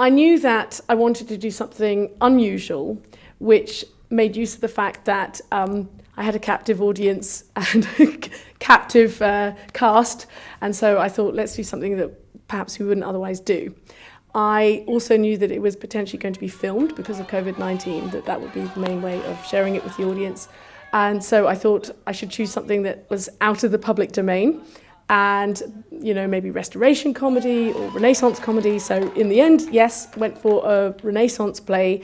I knew that I wanted to do something unusual, which made use of the fact that I had a captive audience and a captive cast, and so I thought, let's do something that perhaps we wouldn't otherwise do. I also knew that it was potentially going to be filmed because of COVID-19, that would be the main way of sharing it with the audience. And so I thought I should choose something that was out of the public domain and, you know, maybe restoration comedy or Renaissance comedy. So in the end, yes, went for a Renaissance play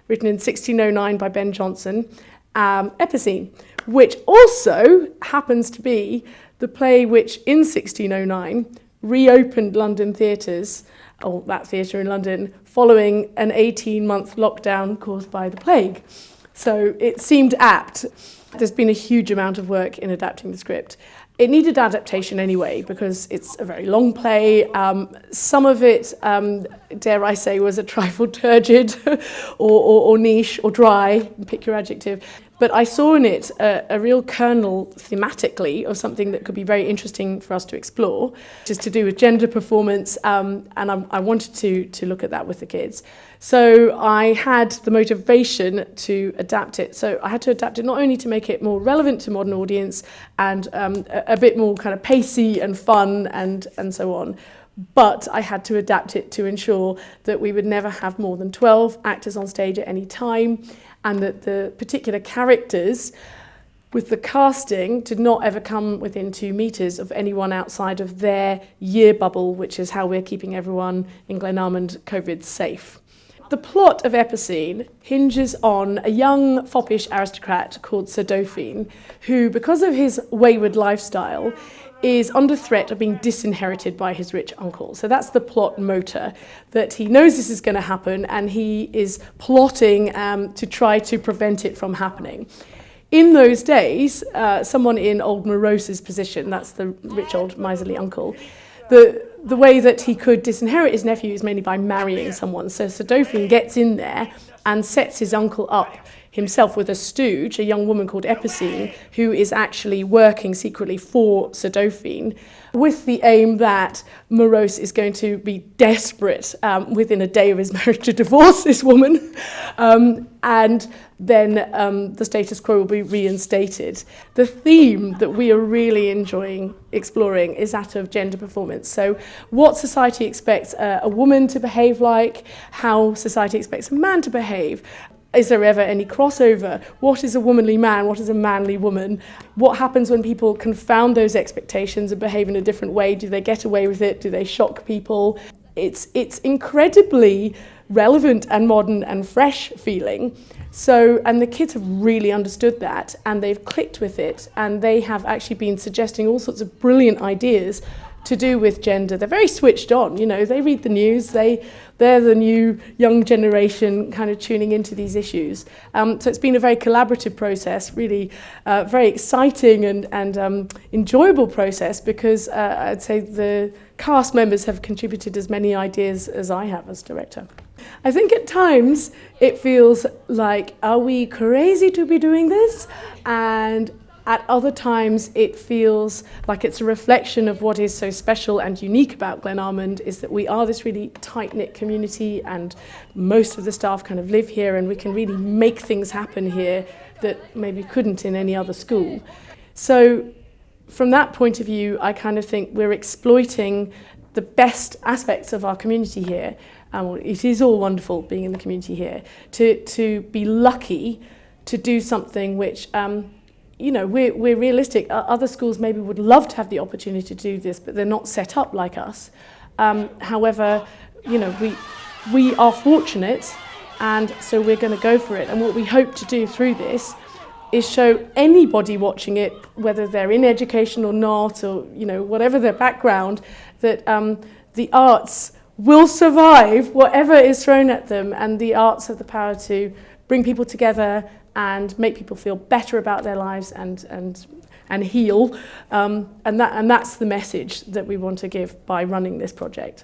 written in 1609 by Ben Jonson, Epicene, which also happens to be the play which in 1609 reopened London theatres, or that theatre in London, following an 18-month lockdown caused by the plague. So it seemed apt. There's been a huge amount of work in adapting the script. It needed adaptation anyway, because it's a very long play. Some of it, dare I say, was a trifle turgid or niche or dry, pick your adjective. But I saw in it a real kernel thematically of something that could be very interesting for us to explore, which is to do with gender performance, and I wanted to look at that with the kids. So I had the motivation to adapt it. So I had to adapt it not only to make it more relevant to modern audience and a bit more kind of pacey and fun and so on, but I had to adapt it to ensure that we would never have more than 12 actors on stage at any time, and that the particular characters with the casting did not ever come within 2 meters of anyone outside of their year bubble, which is how we're keeping everyone in Glenalmond COVID safe. The plot of Epicene hinges on a young foppish aristocrat called Sir Dauphine, who, because of his wayward lifestyle, is under threat of being disinherited by his rich uncle. So that's the plot motor, that he knows this is going to happen and he is plotting to try to prevent it from happening. In those days, someone in old Morose's position, that's the rich old miserly uncle, the way that he could disinherit his nephew is mainly by marrying someone. So Sir Dauphine gets in there and sets his uncle up himself with a stooge, a young woman called Epicene, who is actually working secretly for Sir Dauphine, with the aim that Morose is going to be desperate within a day of his marriage to divorce this woman, and then the status quo will be reinstated. The theme that we are really enjoying exploring is that of gender performance. So what society expects a woman to behave like, how society expects a man to behave. Is there ever any crossover? What is a womanly man? What is a manly woman? What happens when people confound those expectations and behave in a different way? Do they get away with it? Do they shock people? It's incredibly relevant and modern and fresh feeling. So, and the kids have really understood that and they've clicked with it, and they have actually been suggesting all sorts of brilliant ideas to do with gender. They're very switched on, you know, they read the news, they're the new young generation kind of tuning into these issues. So it's been a very collaborative process, really very exciting and enjoyable process, because I'd say the cast members have contributed as many ideas as I have as director. I think at times it feels like, are we crazy to be doing this? And at other times, it feels like it's a reflection of what is so special and unique about Glenalmond, is that we are this really tight-knit community and most of the staff kind of live here, and we can really make things happen here that maybe couldn't in any other school. So from that point of view, I kind of think we're exploiting the best aspects of our community here. It is all wonderful being in the community here, to be lucky to do something which you know, we're realistic. Other schools maybe would love to have the opportunity to do this, but they're not set up like us. However, you know, we are fortunate, and so we're going to go for it. And what we hope to do through this is show anybody watching it, whether they're in education or not, or, you know, whatever their background, that the arts will survive whatever is thrown at them, and the arts have the power to bring people together and make people feel better about their lives and heal. And that's the message that we want to give by running this project.